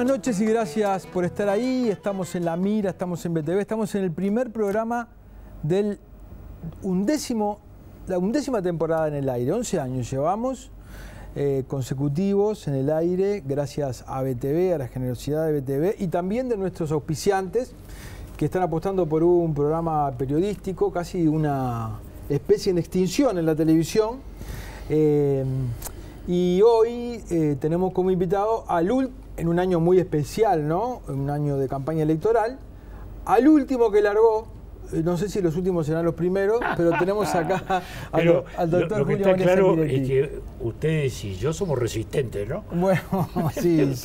Buenas noches y gracias por estar ahí. Estamos en La Mira, estamos en BTV, estamos en el primer programa del la undécima temporada en el aire. 11 años llevamos consecutivos en el aire, gracias a BTV, a la generosidad de BTV y también de nuestros auspiciantes que están apostando por un programa periodístico, casi una especie en extinción en la televisión. Y hoy tenemos como invitado en un año muy especial, ¿no? Un año de campaña electoral, al último que largó, no sé si los últimos serán los primeros, pero tenemos acá al doctor Julio María claro Sanguinetti. es que ustedes y yo somos resistentes, ¿no? Bueno, sí, es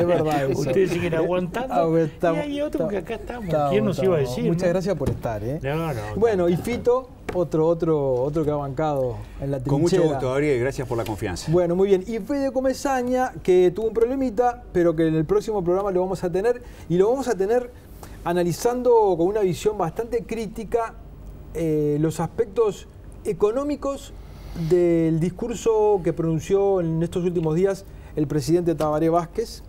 verdad eso. Ustedes siguen aguantando y hay otros que acá estamos. ¿Quién nos iba a decir? Muchas gracias por estar, ¿eh? No, bueno, y Fito, otro que ha bancado en la trinchera. Con mucho gusto, Gabriel, gracias por la confianza. Bueno, muy bien. Y Fede Comesaña, que tuvo un problemita, pero que en el próximo programa lo vamos a tener, y lo vamos a tener analizando con una visión bastante crítica los aspectos económicos del discurso que pronunció en estos últimos días el presidente Tabaré Vázquez.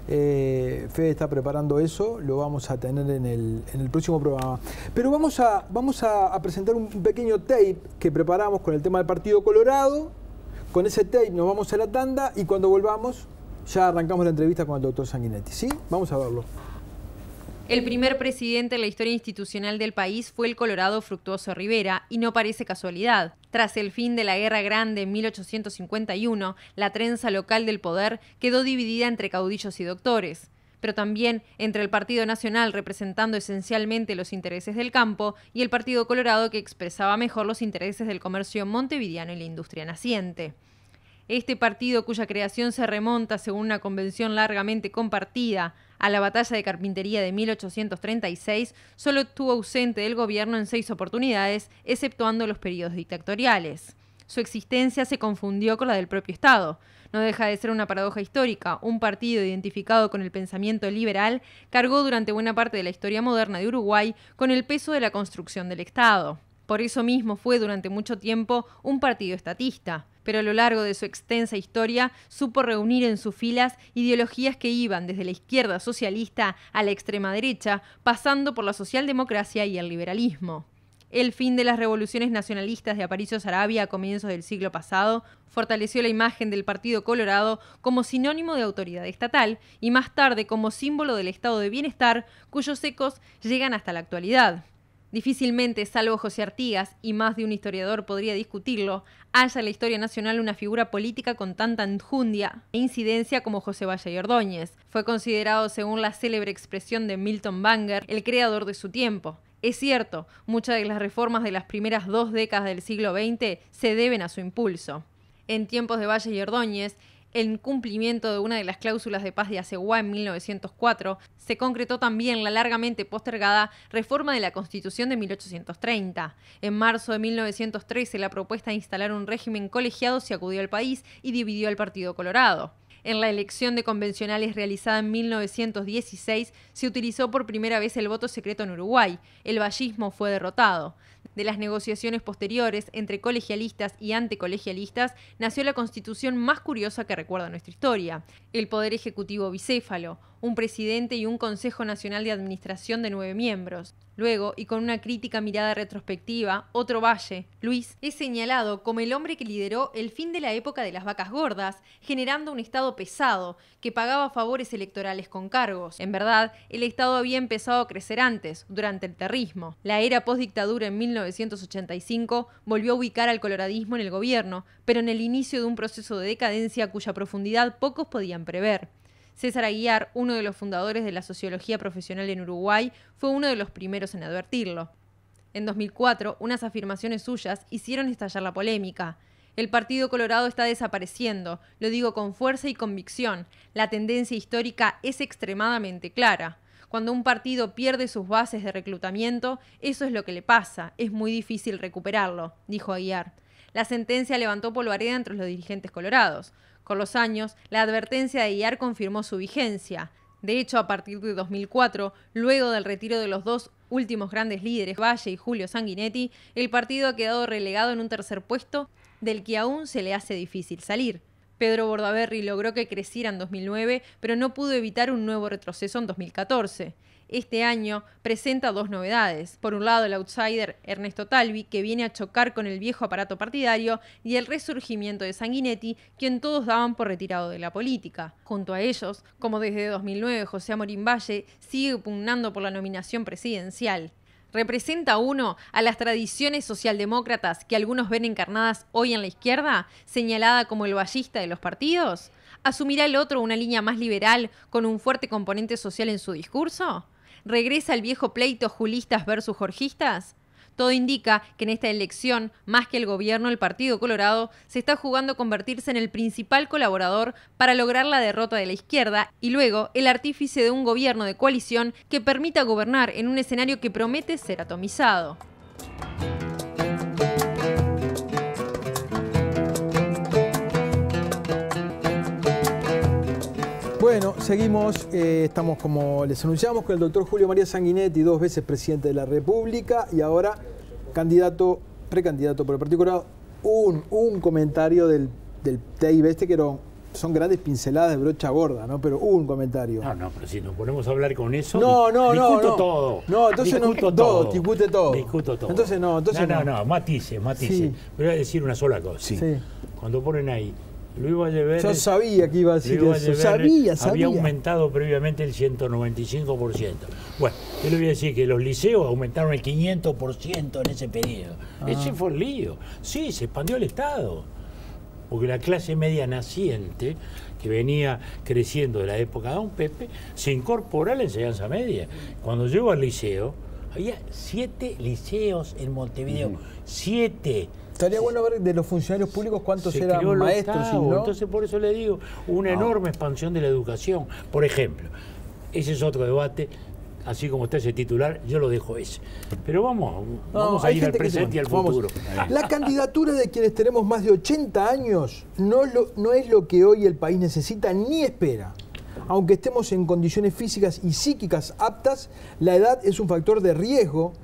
Fede está preparando eso, lo vamos a tener en el próximo programa. Pero vamos a presentar un pequeño tape que preparamos con el tema del Partido Colorado. Con ese tape nos vamos a la tanda y cuando volvamos ya arrancamos la entrevista con el doctor Sanguinetti. ¿Sí? Vamos a verlo. El primer presidente en la historia institucional del país fue el colorado Fructuoso Rivera, y no parece casualidad. Tras el fin de la Guerra Grande en 1851, la trenza local del poder quedó dividida entre caudillos y doctores, pero también entre el Partido Nacional, representando esencialmente los intereses del campo, y el Partido Colorado, que expresaba mejor los intereses del comercio montevideano y la industria naciente. Este partido, cuya creación se remonta, según una convención largamente compartida, a la batalla de Carpintería de 1836, solo estuvo ausente del gobierno en 6 oportunidades, exceptuando los periodos dictatoriales. Su existencia se confundió con la del propio Estado. No deja de ser una paradoja histórica. Un partido identificado con el pensamiento liberal cargó durante buena parte de la historia moderna de Uruguay con el peso de la construcción del Estado. Por eso mismo fue durante mucho tiempo un partido estatista, pero a lo largo de su extensa historia supo reunir en sus filas ideologías que iban desde la izquierda socialista a la extrema derecha, pasando por la socialdemocracia y el liberalismo. El fin de las revoluciones nacionalistas de Aparicio Saravia a comienzos del siglo pasado fortaleció la imagen del Partido Colorado como sinónimo de autoridad estatal y más tarde como símbolo del estado de bienestar, cuyos ecos llegan hasta la actualidad. Difícilmente, salvo José Artigas, y más de un historiador podría discutirlo, haya en la historia nacional una figura política con tanta enjundia e incidencia como José Valle y Ordóñez. Fue considerado, según la célebre expresión de Milton Banger, el creador de su tiempo. Es cierto, muchas de las reformas de las primeras 2 décadas del siglo XX se deben a su impulso. En tiempos de Valle y Ordóñez, en cumplimiento de una de las cláusulas de paz de Aceguá en 1904, se concretó también la largamente postergada reforma de la Constitución de 1830. En marzo de 1913, la propuesta de instalar un régimen colegiado se acudió al país y dividió al Partido Colorado. En la elección de convencionales realizada en 1916, se utilizó por primera vez el voto secreto en Uruguay. El vallismo fue derrotado. De las negociaciones posteriores entre colegialistas y anticolegialistas nació la constitución más curiosa que recuerda nuestra historia: el Poder Ejecutivo bicéfalo, un presidente y un Consejo Nacional de Administración de 9 miembros. Luego, y con una crítica mirada retrospectiva, otro Valle, Luis, es señalado como el hombre que lideró el fin de la época de las vacas gordas, generando un Estado pesado, que pagaba favores electorales con cargos. En verdad, el Estado había empezado a crecer antes, durante el terrismo. La era postdictadura en 1985 volvió a ubicar al coloradismo en el gobierno, pero en el inicio de un proceso de decadencia cuya profundidad pocos podían prever. César Aguiar, uno de los fundadores de la sociología profesional en Uruguay, fue uno de los primeros en advertirlo. En 2004, unas afirmaciones suyas hicieron estallar la polémica. El Partido Colorado está desapareciendo, lo digo con fuerza y convicción. La tendencia histórica es extremadamente clara. Cuando un partido pierde sus bases de reclutamiento, eso es lo que le pasa, es muy difícil recuperarlo, dijo Aguiar. La sentencia levantó polvareda entre los dirigentes colorados. Con los años, la advertencia de Aguiar confirmó su vigencia. De hecho, a partir de 2004, luego del retiro de los 2 últimos grandes líderes, Valle y Julio Sanguinetti, el partido ha quedado relegado en un tercer puesto del que aún se le hace difícil salir. Pedro Bordaberry logró que creciera en 2009, pero no pudo evitar un nuevo retroceso en 2014. Este año presenta dos novedades. Por un lado, el outsider Ernesto Talvi, que viene a chocar con el viejo aparato partidario, y el resurgimiento de Sanguinetti, quien todos daban por retirado de la política. Junto a ellos, como desde 2009 José Amorín Valle, sigue pugnando por la nominación presidencial. ¿Representa uno a las tradiciones socialdemócratas que algunos ven encarnadas hoy en la izquierda, señalada como el vallista de los partidos? ¿Asumirá el otro una línea más liberal con un fuerte componente social en su discurso? ¿Regresa el viejo pleito julistas versus jorgistas? Todo indica que en esta elección, más que el gobierno, el Partido Colorado se está jugando a convertirse en el principal colaborador para lograr la derrota de la izquierda y luego el artífice de un gobierno de coalición que permita gobernar en un escenario que promete ser atomizado. Bueno, seguimos, estamos como les anunciamos con el doctor Julio María Sanguinetti, 2 veces presidente de la República y ahora precandidato por el Partido Colorado. Un comentario del TIB que son grandes pinceladas de brocha gorda, ¿no? Pero un comentario. No, pero si nos ponemos a hablar con eso, discuto todo. No, entonces discute todo. Discuto todo. Entonces no. Matices. Sí. Voy a decir una sola cosa. Sí. Cuando ponen ahí, Luis Valleverres... Yo sabía que iba a decir eso. Sabía. Había aumentado previamente el 195%. Bueno, yo le voy a decir que los liceos aumentaron el 500% en ese periodo. Ese fue el lío. Sí, se expandió el Estado. Porque la clase media naciente, que venía creciendo de la época de Don Pepe, se incorpora a la enseñanza media. Cuando llego al liceo, había 7 liceos en Montevideo. 7. Estaría bueno ver de los funcionarios públicos cuántos eran maestros. ¿No? Entonces, por eso le digo, una enorme expansión de la educación. Por ejemplo, ese es otro debate, así como está ese titular, yo lo dejo ese. Pero vamos a ir al presente y al futuro. La candidatura de quienes tenemos más de 80 años no es lo que hoy el país necesita ni espera. Aunque estemos en condiciones físicas y psíquicas aptas, la edad es un factor de riesgo,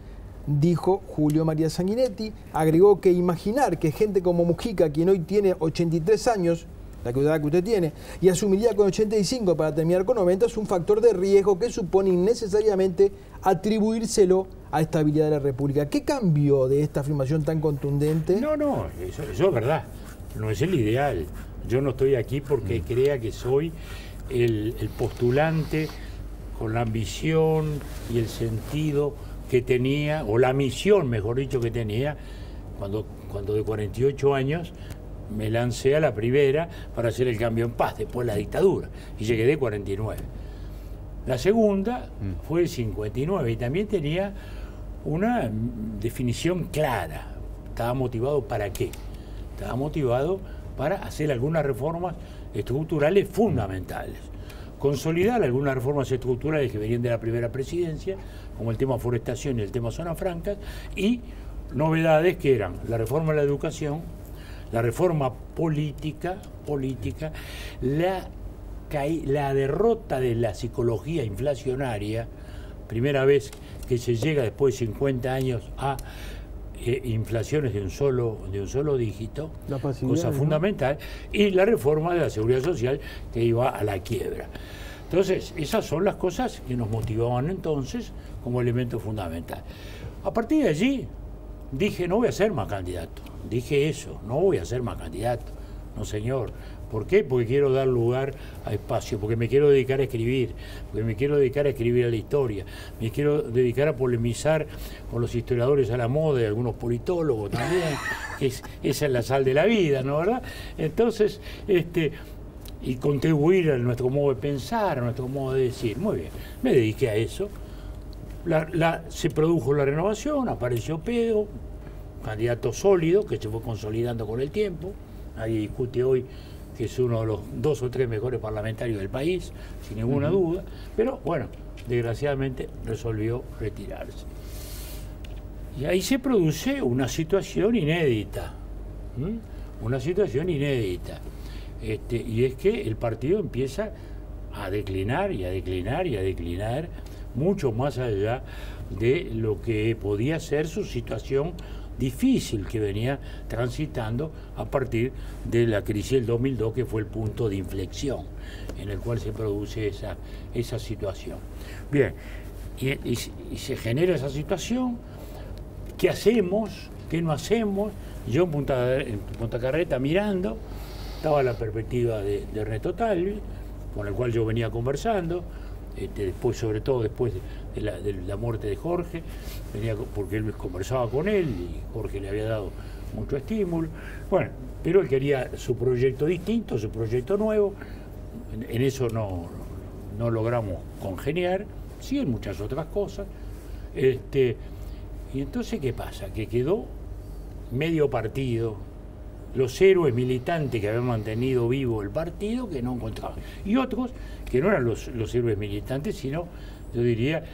dijo Julio María Sanguinetti. Agregó que imaginar que gente como Mujica, quien hoy tiene 83 años, la edad que usted tiene, y asumiría con 85 para terminar con 90, es un factor de riesgo que supone innecesariamente atribuírselo a estabilidad de la República. ¿Qué cambió de esta afirmación tan contundente? No, eso es verdad. No es el ideal. Yo no estoy aquí porque crea que soy el postulante con la ambición y el sentido que tenía, o la misión, mejor dicho, que tenía, cuando de 48 años me lancé a la primera para hacer el cambio en paz, después la dictadura, y llegué de 49. La segunda fue el 59 y también tenía una definición clara. Estaba motivado ¿para qué? Estaba motivado para hacer algunas reformas estructurales fundamentales. Consolidar algunas reformas estructurales que venían de la primera presidencia, como el tema forestación y el tema zonas francas, y novedades que eran la reforma de la educación, la reforma política, la derrota de la psicología inflacionaria, primera vez que se llega después de 50 años a inflaciones de un solo dígito, cosa fundamental, y la reforma de la seguridad social que iba a la quiebra. Entonces, esas son las cosas que nos motivaban entonces como elemento fundamental. A partir de allí, dije, no voy a ser más candidato. Dije eso, no voy a ser más candidato. No, señor. ¿Por qué? Porque quiero dar lugar a espacio, porque me quiero dedicar a escribir, porque me quiero dedicar a escribir a la historia, me quiero dedicar a polemizar con los historiadores a la moda y algunos politólogos también, esa es la sal de la vida, ¿no, verdad? Entonces, y contribuir a nuestro modo de pensar, a nuestro modo de decir. Muy bien, me dediqué a eso. Se produjo la renovación, apareció Pedro, candidato sólido, que se fue consolidando con el tiempo. Nadie discute hoy que es uno de los 2 o 3 mejores parlamentarios del país, sin ninguna duda, pero bueno, desgraciadamente resolvió retirarse. Y ahí se produce una situación inédita, y es que el partido empieza a declinar mucho más allá de lo que podía ser su situación difícil que venía transitando a partir de la crisis del 2002, que fue el punto de inflexión en el cual se produce esa situación. Bien, y se genera esa situación. ¿Qué hacemos? ¿Qué no hacemos? Yo en Punta Carreta mirando, estaba la perspectiva de Ernesto Talvi, con el cual yo venía conversando, después, sobre todo después de la muerte de Jorge, porque él conversaba con él y Jorge le había dado mucho estímulo. Bueno, pero él quería su proyecto distinto, su proyecto nuevo. En eso no logramos congeniar, sí en muchas otras cosas. Y entonces, ¿qué pasa? Que quedó medio partido, los héroes militantes que habían mantenido vivo el partido, que no encontraban, y otros que no eran los héroes militantes, sino, yo diría,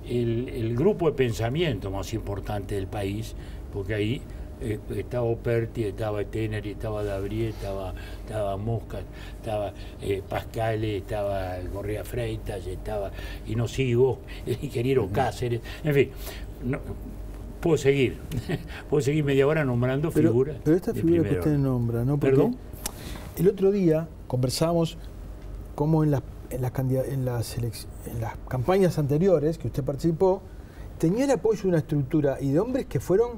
el grupo de pensamiento más importante del país, porque ahí estaba Operti, estaba Teneri, estaba Dabrié, estaba Mosca, estaba Pascale, estaba Correa Freitas, estaba Inosigo, el ingeniero Cáceres, en fin. Puedo seguir media hora nombrando figuras. Pero esta figura que usted nombra, ¿no? Porque ¿perdón? El otro día conversábamos cómo en las campañas anteriores que usted participó, tenía el apoyo de una estructura y de hombres que fueron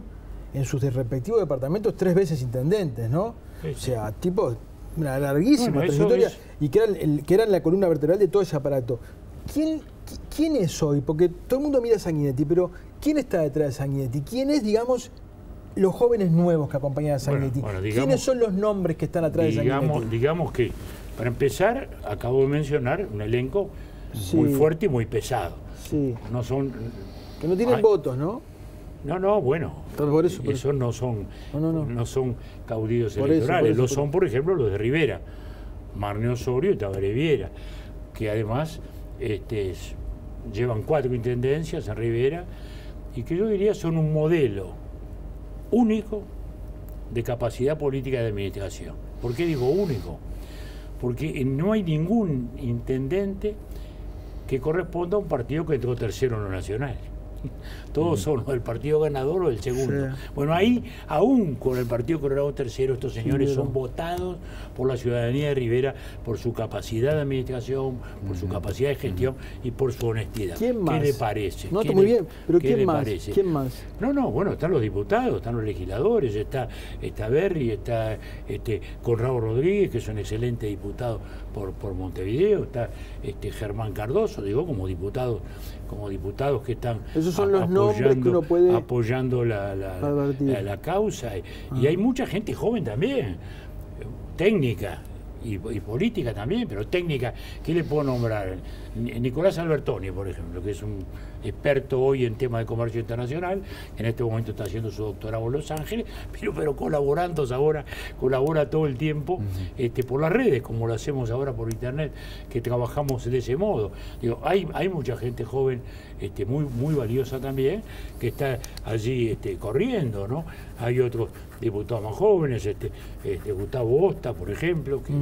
en sus respectivos departamentos 3 veces intendentes, ¿no? Sí, o sea, tipo, una larguísima trayectoria, y que eran la columna vertebral de todo ese aparato. ¿Quién es hoy? Porque todo el mundo mira a Sanguinetti, pero ¿quién está detrás de Sanguinetti? ¿Quién es, digamos, los jóvenes nuevos que acompañan a Sanguinetti? ¿Quiénes son los nombres que están atrás de Sanguinetti? Digamos que, para empezar, acabo de mencionar un elenco muy fuerte y muy pesado. Sí. No son... Que no tienen votos, ¿no? No, bueno, por eso. Esos no son caudillos por electorales. Eso, lo son, por ejemplo, los de Rivera, Marne Osorio y Tabaré Viera, que además llevan 4 intendencias en Rivera y que yo diría son un modelo único de capacidad política de administración. ¿Por qué digo único? Porque no hay ningún intendente que corresponda a un partido que entró tercero en lo nacional. Todos son del partido ganador o del segundo. Sí. Bueno, ahí, aún con el partido Colorado tercero, estos señores son votados por la ciudadanía de Rivera por su capacidad de administración, por su capacidad de gestión y por su honestidad. ¿Quién más? ¿Qué le parece? No, está muy bien, pero ¿quién más? ¿Quién más? Bueno, están los diputados, están los legisladores, está Berri, está Conrado Rodríguez, que es un excelente diputado por Montevideo, está Germán Cardoso, digo, como diputados que están esos son los nombres que uno puede apoyando la causa. Y hay mucha gente joven también, técnica y política también, pero técnica, ¿qué le puedo nombrar? Nicolás Albertoni, por ejemplo, que es un experto hoy en temas de comercio internacional, en este momento está haciendo su doctorado en Los Ángeles, pero colabora todo el tiempo por las redes, como lo hacemos ahora por internet, que trabajamos de ese modo. Digo, hay mucha gente joven muy valiosa también, que está allí corriendo, ¿no? Hay otros diputados más jóvenes, Gustavo Osta, por ejemplo, que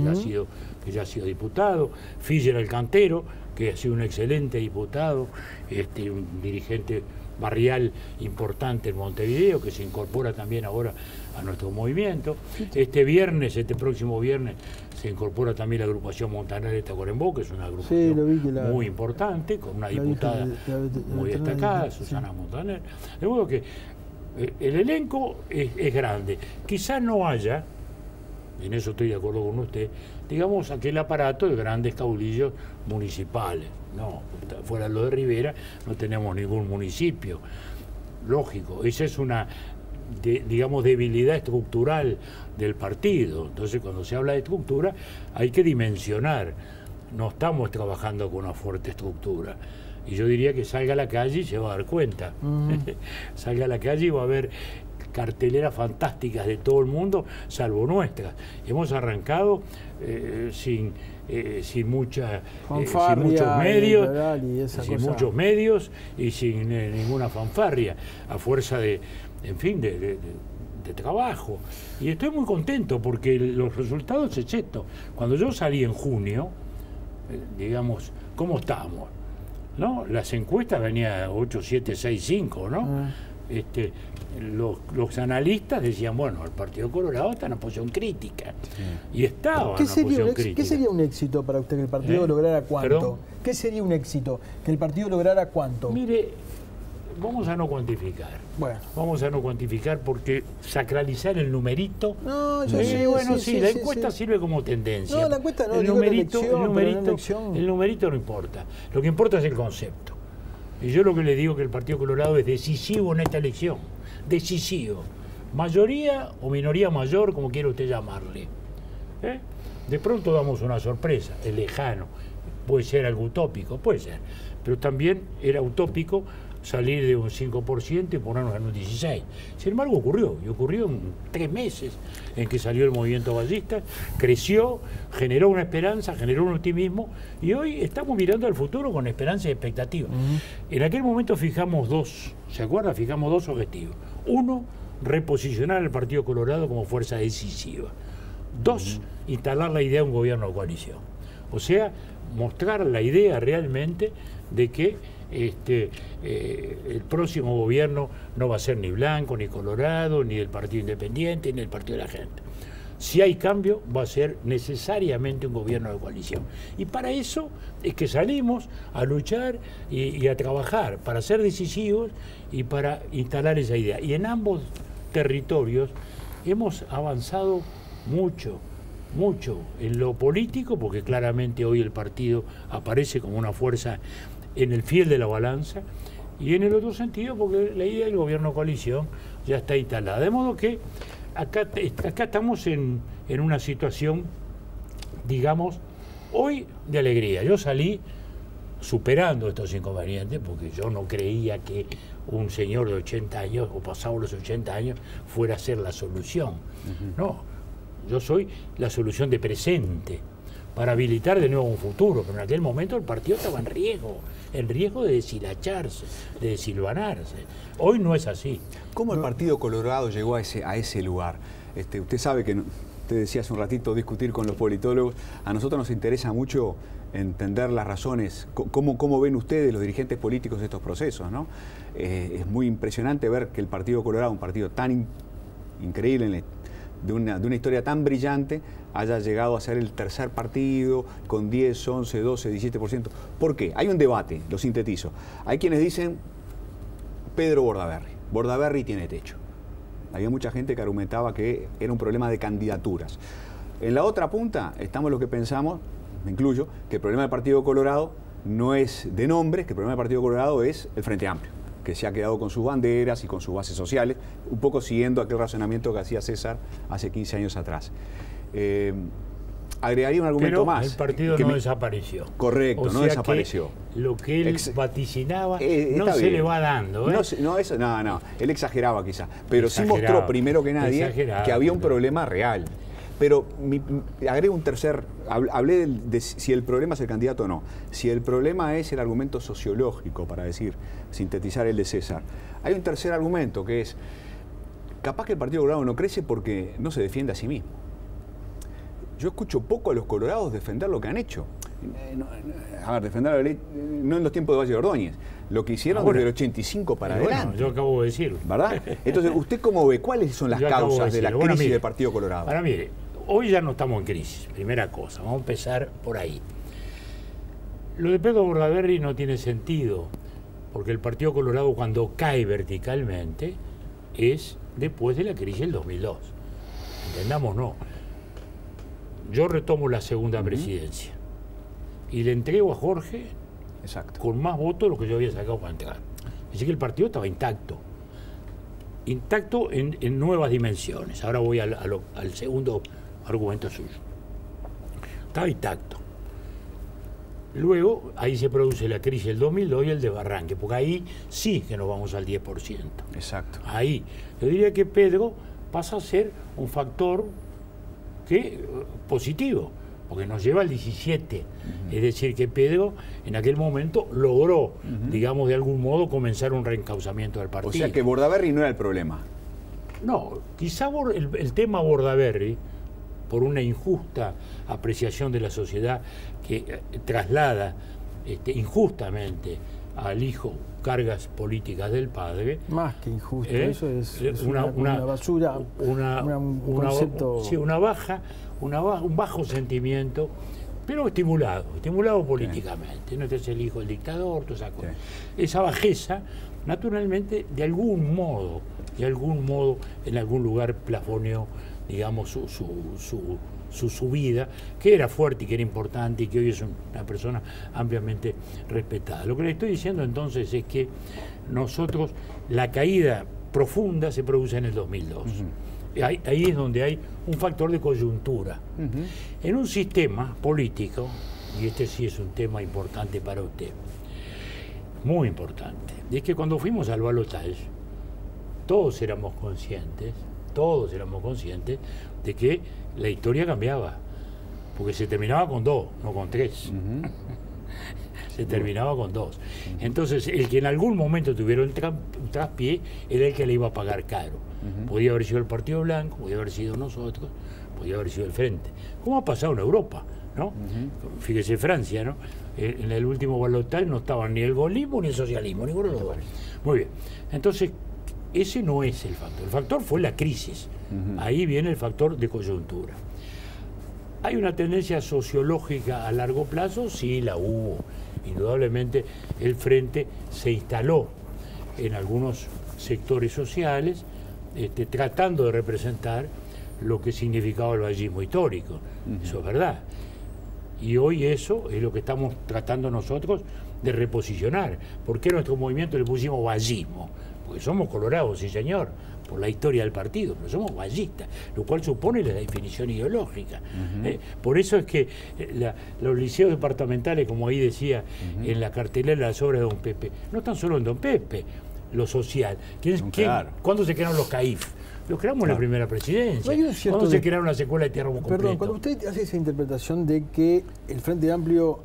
ya ha sido diputado, Filler Alcantero, que ha sido un excelente diputado, un dirigente barrial importante en Montevideo, que se incorpora también ahora a nuestro movimiento. Este próximo viernes, se incorpora también la agrupación Montaner de Tacuarembó, que es una agrupación muy importante, con una diputada muy destacada, Susana Montaner. De modo que el elenco es grande. Quizás no haya, en eso estoy de acuerdo con usted, digamos, aquel aparato de grandes caudillos municipales. No, fuera de lo de Rivera no tenemos ningún municipio. Lógico, esa es una, digamos, debilidad estructural del partido. Entonces, cuando se habla de estructura, hay que dimensionar. No estamos trabajando con una fuerte estructura. Y yo diría que salga a la calle y se va a dar cuenta. Salga a la calle y va a ver carteleras fantásticas de todo el mundo, salvo nuestras. Hemos arrancado sin muchos medios y sin ninguna fanfarria, a fuerza de trabajo. Y estoy muy contento porque los resultados es esto. Cuando yo salí en junio, digamos, ¿cómo estábamos? ¿No? Las encuestas venían 8, 7, 6, 5, ¿no? los analistas decían, bueno, el Partido Colorado está en una posición crítica. Sí. Y estaba en una posición crítica. ¿Qué sería un éxito para usted que el partido lograra cuánto? ¿Perdón? ¿Qué sería un éxito? ¿Que el partido lograra cuánto? Mire, vamos a no cuantificar. Bueno. Vamos a no cuantificar porque sacralizar el numerito. No, yo sé. Bueno, sí, la encuesta sirve como tendencia. No, la encuesta no, el numerito no importa. Lo que importa es el concepto. Y yo lo que le digo es que el Partido Colorado es decisivo en esta elección. Decisivo. Mayoría o minoría mayor, como quiera usted llamarle. De pronto damos una sorpresa, es lejano. Puede ser algo utópico, puede ser. Pero también era utópico salir de un 5% y ponernos en un 16%. Sin embargo, ocurrió en 3 meses en que salió el movimiento ballista, creció, generó una esperanza, generó un optimismo, y hoy estamos mirando al futuro con esperanza y expectativa. En aquel momento fijamos ¿se acuerda? Fijamos 2 objetivos. 1, reposicionar al Partido Colorado como fuerza decisiva. 2, instalar la idea de un gobierno de coalición. O sea, mostrar la idea realmente de que el próximo gobierno no va a ser ni blanco, ni colorado, ni del Partido Independiente, ni del Partido de la Gente. Si hay cambio, va a ser necesariamente un gobierno de coalición. Y para eso es que salimos a luchar y a trabajar, para ser decisivos y para instalar esa idea. Y en ambos territorios hemos avanzado mucho en lo político, porque claramente hoy el partido aparece como una fuerza en el fiel de la balanza, y en el otro sentido porque la idea del gobierno de coalición ya está instalada. De modo que acá estamos en una situación, digamos, hoy de alegría. Yo salí superando estos inconvenientes, porque yo no creía que un señor de 80 años, o pasado los 80 años, fuera a ser la solución. No, yo soy la solución de presente, para habilitar de nuevo un futuro, pero en aquel momento el partido estaba en riesgo de deshilacharse, de desilvanarse. Hoy no es así. ¿Cómo el Partido Colorado llegó a ese lugar? Usted sabe que, usted decía hace un ratito, discutir con los politólogos, a nosotros nos interesa mucho entender las razones, cómo ven ustedes, los dirigentes políticos, estos procesos, ¿no? Es muy impresionante ver que el Partido Colorado, un partido tan increíble de una historia tan brillante, haya llegado a ser el tercer partido con 10, 11, 12, 17%. ¿Por qué? Hay un debate, lo sintetizo. Hay quienes dicen Pedro Bordaberry. Bordaberry tiene techo. Había mucha gente que argumentaba que era un problema de candidaturas. En la otra punta estamos los que pensamos, me incluyo, que el problema del Partido Colorado no es de nombres, que el problema del Partido Colorado es el Frente Amplio, que se ha quedado con sus banderas y con sus bases sociales, un poco siguiendo aquel razonamiento que hacía César hace 15 años atrás. Agregaría un argumento más. El partido no desapareció. Correcto, no desapareció. Lo que él vaticinaba no se le va dando. No, él exageraba quizá, pero sí mostró primero que nadie que había un problema real. Pero agrego un tercer, hablé de si el problema es el candidato o no. Si el problema es el argumento sociológico, para sintetizar el de César, hay un tercer argumento que es, capaz que el Partido Colorado no crece porque no se defiende a sí mismo. Yo escucho poco a los colorados defender lo que han hecho. Defender la ley, no en los tiempos de Valle de Ordóñez, lo que hicieron desde el 85 para adelante. Bueno, yo acabo de decirlo. ¿Verdad? Entonces, ¿usted cómo ve? ¿Cuáles son las causas de la crisis del Partido Colorado? Ahora mire, hoy ya no estamos en crisis, primera cosa, vamos a empezar por ahí. Lo de Pedro Bordaberry no tiene sentido, porque el Partido Colorado cuando cae verticalmente es después de la crisis del 2002. Entendamos, no. Yo retomo la segunda presidencia y le entrego a Jorge con más votos de lo que yo había sacado para entrar. Así que el partido estaba intacto. Intacto en nuevas dimensiones. Ahora voy al segundo argumento suyo. Estaba intacto. Luego, ahí se produce la crisis del 2002 y el desbarranque, porque ahí sí que nos vamos al 10%. Exacto. Ahí. Yo diría que Pedro pasa a ser un factor positivo, porque nos lleva al 17. Es decir, que Pedro en aquel momento logró, digamos, de algún modo comenzar un reencauzamiento del partido. O sea que Bordaberry no era el problema. No, quizá el tema Bordaberry, por una injusta apreciación de la sociedad que traslada injustamente al hijo cargas políticas del padre. Más que injusto, eso es una basura, un concepto... Sí, un bajo sentimiento, pero estimulado políticamente. ¿No? Este es el hijo del dictador, toda esa cosa. Esa bajeza, naturalmente, de algún modo, en algún lugar plafoneó, digamos, su subida, que era fuerte y que era importante y que hoy es una persona ampliamente respetada. Lo que le estoy diciendo entonces es que nosotros, la caída profunda se produce en el 2002. Ahí es donde hay un factor de coyuntura. En un sistema político, y este sí es un tema importante para usted, muy importante, es que cuando fuimos al balotaje, todos éramos conscientes de que la historia cambiaba, porque se terminaba con 2, no con 3. Se terminaba con 2. Entonces, el que en algún momento tuviera un traspié era el que le iba a pagar caro. Podía haber sido el Partido Blanco, podía haber sido nosotros, podía haber sido el Frente. ¿Cómo ha pasado en Europa? ¿No? Fíjese, Francia, ¿no? En el último balotaje no estaban ni el gaullismo ni el socialismo, ninguno de los dos. Muy bien. Entonces, ese no es el factor. El factor fue la crisis. Ahí viene el factor de coyuntura. ¿Hay una tendencia sociológica a largo plazo? Sí, la hubo. Indudablemente el Frente se instaló en algunos sectores sociales, tratando de representar lo que significaba el vallismo histórico. Eso es verdad. Y hoy eso es lo que estamos tratando nosotros de reposicionar. ¿Por qué a nuestro movimiento le pusimos vallismo? Porque somos colorados, sí señor, por la historia del partido, pero somos vallistas, lo cual supone la definición ideológica. Por eso es que los liceos departamentales, como ahí decía en la cartelera de las obras de Don Pepe, no están solo en Don Pepe, lo social. ¿Cuándo se crearon los CAIF? Los creamos en la primera presidencia. ¿Cuándo se crearon las escuelas de tierra completo? Perdón, cuando usted hace esa interpretación de que el Frente Amplio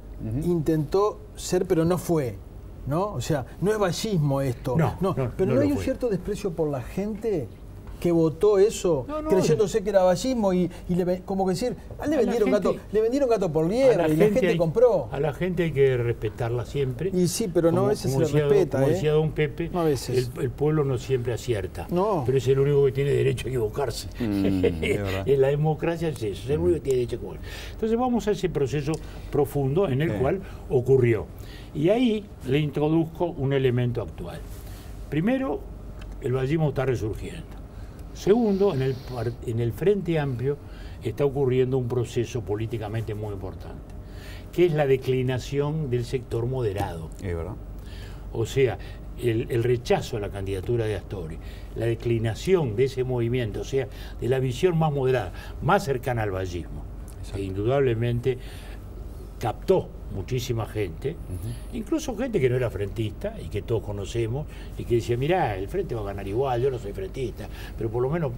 intentó ser pero no fue, ¿no? O sea, no es vallismo esto. Pero no hay un cierto desprecio por la gente que votó eso, creyéndose que era vallismo y como que decir, le vendieron gato por liebre y la gente compró. A la gente hay que respetarla siempre. Y sí, pero no a veces se le respeta. Como decía Don Pepe, no a veces. El pueblo no siempre acierta, pero es el único que tiene derecho a equivocarse. En la democracia es eso, es el único que tiene derecho a equivocarse. Entonces vamos a ese proceso profundo en el cual ocurrió. Y ahí le introduzco un elemento actual. Primero, el vallismo está resurgiendo. Segundo, en el Frente Amplio está ocurriendo un proceso políticamente muy importante, que es la declinación del sector moderado. Es verdad. O sea, el rechazo a la candidatura de Astori, la declinación de ese movimiento, o sea, de la visión más moderada, más cercana al vallismo, que indudablemente captó muchísima gente, incluso gente que no era frentista y que todos conocemos y que decía, mirá, el Frente va a ganar igual, yo no soy frentista, pero por lo menos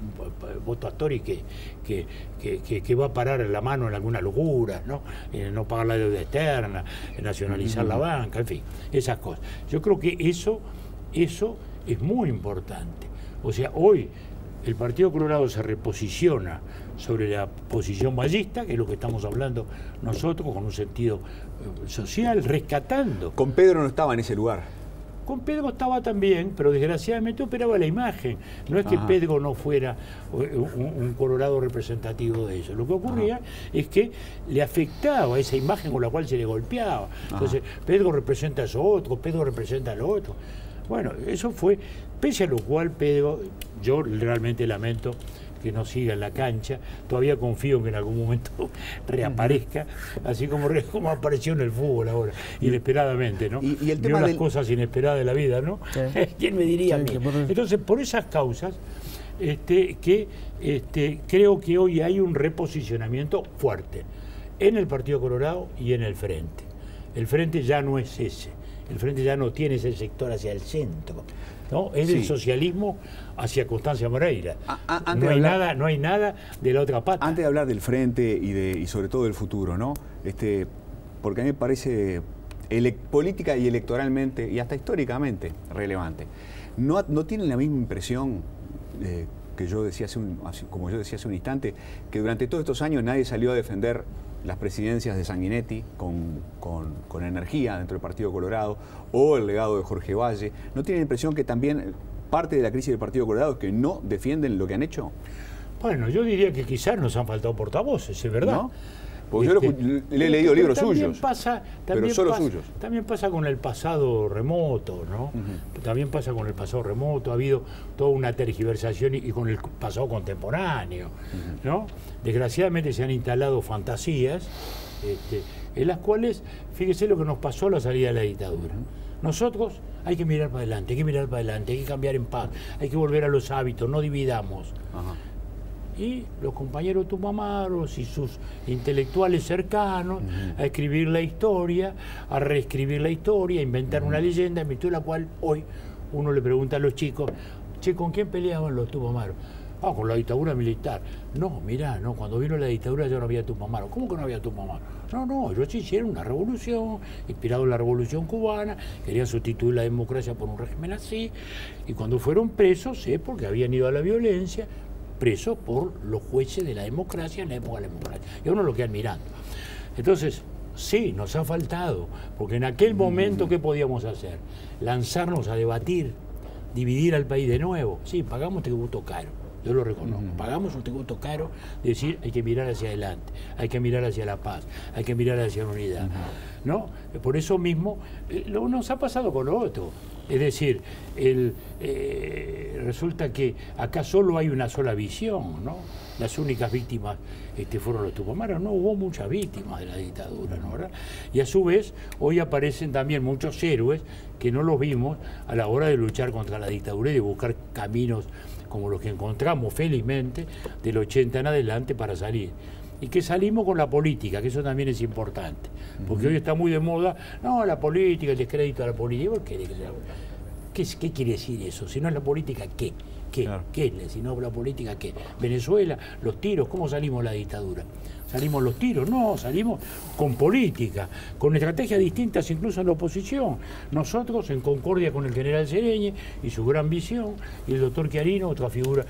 voto a Astori que va a parar la mano en alguna locura, ¿no? No pagar la deuda externa, nacionalizar la banca, en fin, esas cosas. Yo creo que eso es muy importante. O sea, hoy el Partido Colorado se reposiciona sobre la posición vallista, que es lo que estamos hablando nosotros, con un sentido social, rescatando. Con Pedro no estaba en ese lugar. Con Pedro estaba también, pero desgraciadamente operaba la imagen. No es que Pedro no fuera un colorado representativo de eso. Lo que ocurría es que le afectaba esa imagen con la cual se le golpeaba. Entonces, Pedro representa a eso otro, Pedro representa a lo otro. Bueno, eso fue, pese a lo cual Pedro, yo realmente lamento que no siga en la cancha, todavía confío en que en algún momento reaparezca, así como apareció en el fútbol ahora, inesperadamente, ¿no? Y el tema de las cosas inesperadas de la vida, ¿no? ¿Quién me diría a mí? Entonces, por esas causas, creo que hoy hay un reposicionamiento fuerte en el Partido Colorado y en el Frente. El Frente ya no es ese. El Frente ya no tiene ese sector hacia el centro, ¿no? Es el socialismo hacia Constancia Moreira. No hay nada de la otra pata. Antes de hablar del Frente y sobre todo del futuro, ¿no? Porque a mí me parece política y electoralmente y hasta históricamente relevante. ¿No tienen la misma impresión que yo decía como yo decía hace un instante, que durante todos estos años nadie salió a defender las presidencias de Sanguinetti con energía dentro del Partido Colorado, o el legado de Jorge Valle. ¿No tienen la impresión que también parte de la crisis del Partido Colorado es que no defienden lo que han hecho? Bueno, yo diría que quizás nos han faltado portavoces, es verdad. ¿No? Porque yo le he leído libros suyos, pero solo suyos. También pasa con el pasado remoto, ¿no? También pasa con el pasado remoto, ha habido toda una tergiversación y con el pasado contemporáneo, ¿no? Desgraciadamente se han instalado fantasías en las cuales, fíjese lo que nos pasó a la salida de la dictadura. Nosotros hay que mirar para adelante, hay que mirar para adelante, hay que cambiar en paz, hay que volver a los hábitos, no dividamos. Y los compañeros tupamaros y sus intelectuales cercanos a escribir la historia, a reescribir la historia, a inventar una leyenda, en virtud de la cual hoy uno le pregunta a los chicos, che, ¿con quién peleaban los tupamaros? Ah, con la dictadura militar. No, mirá, no, cuando vino la dictadura ya no había tupamaros. ¿Cómo que no había tupamaros? No, ellos hicieron una revolución, inspirado en la revolución cubana, querían sustituir la democracia por un régimen así, y cuando fueron presos, porque habían ido a la violencia, presos por los jueces de la democracia en la época de la democracia. Y a uno lo quedan mirando. Entonces, sí, nos ha faltado, porque en aquel momento, ¿qué podíamos hacer? Lanzarnos a debatir, dividir al país de nuevo. Sí, pagamos tributo caro, yo lo reconozco. Pagamos un tributo caro de decir, hay que mirar hacia adelante, hay que mirar hacia la paz, hay que mirar hacia la unidad. ¿No? Por eso mismo, nos ha pasado con lo otro. Es decir, resulta que acá solo hay una sola visión, ¿no? Las únicas víctimas fueron los tupamaros. No hubo muchas víctimas de la dictadura, ¿no? ¿Verdad? Y a su vez, hoy aparecen también muchos héroes que no los vimos a la hora de luchar contra la dictadura y de buscar caminos como los que encontramos, felizmente, del 80 en adelante para salir. Y que salimos con la política, que eso también es importante. Porque hoy está muy de moda, no, la política, el descrédito a la política. ¿Qué quiere decir eso? Si no es la política, ¿qué? Claro. ¿Qué es? Si no es la política, ¿qué? Venezuela, los tiros, ¿cómo salimos de la dictadura? ¿Salimos los tiros? No, salimos con política, con estrategias distintas incluso en la oposición. Nosotros, en concordia con el general Sereñe y su gran visión, y el doctor Chiarino, otra figura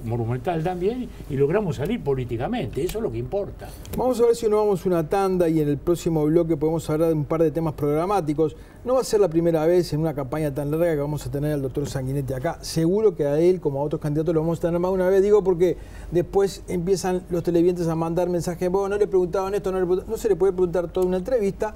monumental también, y logramos salir políticamente, eso es lo que importa. Vamos a ver si nos vamos una tanda y en el próximo bloque podemos hablar de un par de temas programáticos. No va a ser la primera vez en una campaña tan larga que vamos a tener al doctor Sanguinetti acá. Seguro que a él, como a otros candidatos, lo vamos a tener más de una vez. Digo porque después empiezan los televidentes a mandar mensajes. Bueno, no le preguntaban esto, no se le puede preguntar toda una entrevista,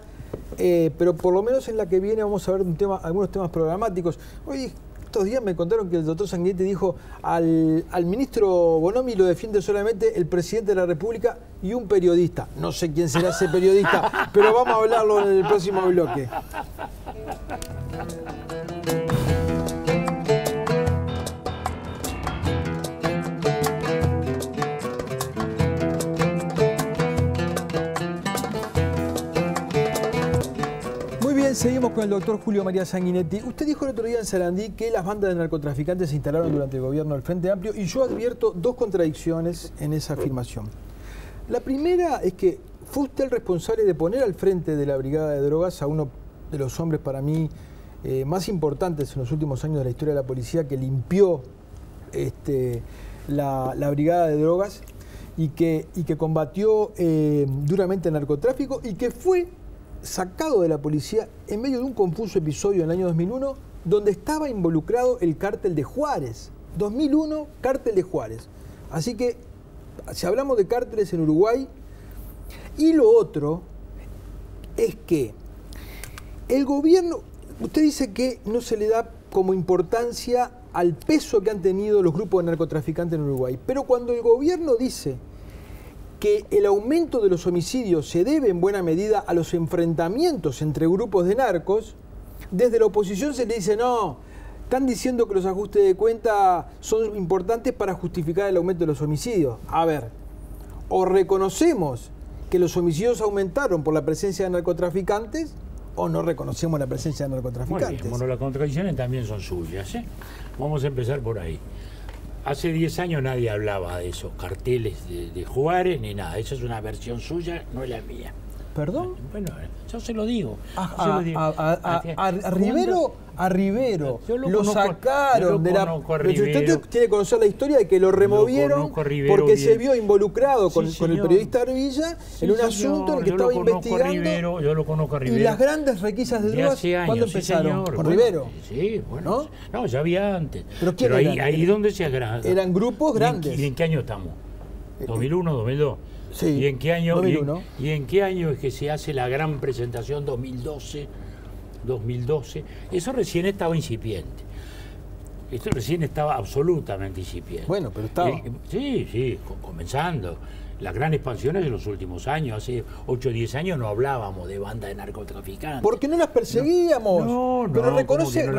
pero por lo menos en la que viene vamos a ver algunos temas programáticos. Hoy, estos días me contaron que el doctor Sanguinetti dijo al ministro Bonomi lo defiende solamente el presidente de la República y un periodista. No sé quién será ese periodista, pero vamos a hablarlo en el próximo bloque. Seguimos con el doctor Julio María Sanguinetti. Usted dijo el otro día en Sarandí que las bandas de narcotraficantes se instalaron durante el gobierno del Frente Amplio y yo advierto dos contradicciones en esa afirmación. La primera es que fue usted el responsable de poner al frente de la Brigada de Drogas a uno de los hombres para mí más importantes en los últimos años de la historia de la policía, que limpió la Brigada de Drogas y que combatió duramente el narcotráfico y que fue sacado de la policía en medio de un confuso episodio en el año 2001 donde estaba involucrado el cártel de Juárez. 2001, cártel de Juárez. Así que, si hablamos de cárteles en Uruguay, y lo otro es que el gobierno, usted dice que no se le da como importancia al peso que han tenido los grupos de narcotraficantes en Uruguay, pero cuando el gobierno dice que el aumento de los homicidios se debe en buena medida a los enfrentamientos entre grupos de narcos, desde la oposición se le dice, no, están diciendo que los ajustes de cuenta son importantes para justificar el aumento de los homicidios. A ver, o reconocemos que los homicidios aumentaron por la presencia de narcotraficantes, o no reconocemos la presencia de narcotraficantes. Muy bien, bueno, las contradicciones también son suyas, ¿eh? Vamos a empezar por ahí. Hace 10 años nadie hablaba de esos carteles de Juárez ni nada. Esa es una versión suya, no es la mía. ¿Perdón? Bueno, yo se lo digo. A Rivero Yo lo sacaron de la... conozco a Pero Rivero. usted tiene que conocer la historia de que lo removieron conozco a Rivero porque bien. se vio involucrado con Sí, el señor. periodista Arvilla en un asunto en el que estaba investigando. Yo lo conozco a Rivero. Y las grandes requisas de drogas, hace años, ¿cuándo sí, empezaron? señor. ¿Con Bueno, Rivero? Sí, bueno. No, ya había antes. ¿Pero quién ahí, eran? ahí donde se agrada. Eran grupos grandes. ¿Y en qué año estamos? ¿2001, 2002? Sí, ¿Y en qué año, 2001. ¿Y en qué año es que se hace la gran presentación 2012? Eso recién estaba incipiente. Esto recién estaba absolutamente incipiente. Bueno, pero estaba. Sí, comenzando. Las grandes expansiones de los últimos años. Hace 8 o 10 años no hablábamos de banda de narcotraficantes. Porque no las perseguíamos. Pero reconoce,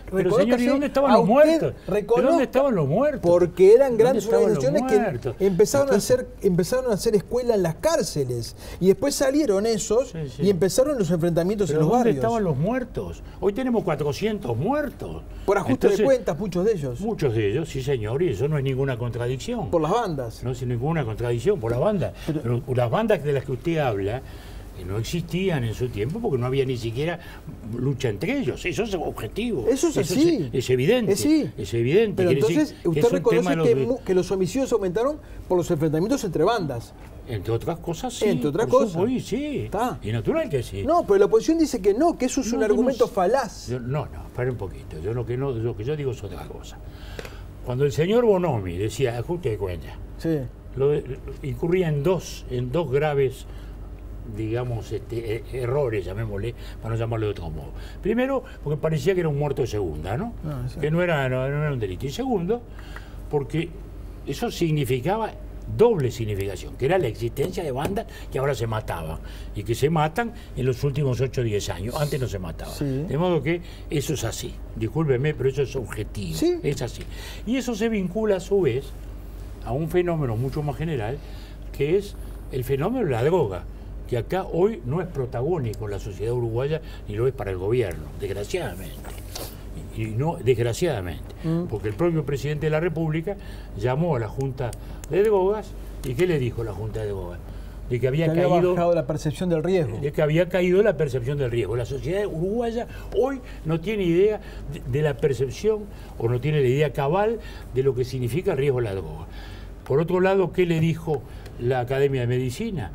pero señor, ¿y dónde estaban los muertos? ¿Dónde estaban los muertos? Porque eran grandes organizaciones muertos? que empezaron a hacer escuela en las cárceles. Y después salieron esos y empezaron los enfrentamientos en los ¿Dónde barrios. estaban los muertos? Hoy tenemos 400 muertos. Por ajuste de cuentas, muchos de ellos. Muchos de ellos, sí señor, y eso no es ninguna contradicción. Por las bandas. No es ninguna contradicción, por las bandas. Pero las bandas de las que usted habla no existían en su tiempo porque no había ni siquiera lucha entre ellos. Eso es objetivo. Eso es así. Es evidente. Es evidente. Pero Quiere entonces decir usted es un reconoce tema que los homicidios aumentaron por los enfrentamientos entre bandas. Entre otras cosas, sí. Entre otras cosas. Sí. Está. Y natural que sí. No, pero la oposición dice que no, que eso es un argumento falaz. No, espera un poquito. Lo que yo digo es otra cosa. Cuando el señor Bonomi decía ajuste de cuentas, incurría en dos graves, digamos, errores, llamémosle, para no llamarlo de otro modo. Primero, porque parecía que era un muerto de segunda, ¿no? Que no era un delito. Y segundo, porque eso significaba doble significación, que era la existencia de bandas que ahora se mataban y que se matan en los últimos 8 o 10 años. Antes no se mataban. Sí. De modo que eso es así. Discúlpeme, pero eso es objetivo. Sí. Es así. Y eso se vincula a su vez a un fenómeno mucho más general, que es el fenómeno de la droga, que acá hoy no es protagónico en la sociedad uruguaya ni lo es para el gobierno, desgraciadamente. Y no, desgraciadamente, porque el propio presidente de la República llamó a la Junta de Drogas, y ¿qué le dijo la Junta de Drogas? De que había bajado la percepción del riesgo. De que había caído la percepción del riesgo. La sociedad uruguaya hoy no tiene idea de la percepción, o no tiene la idea cabal de lo que significa el riesgo de la droga. Por otro lado, ¿qué le dijo la Academia de Medicina?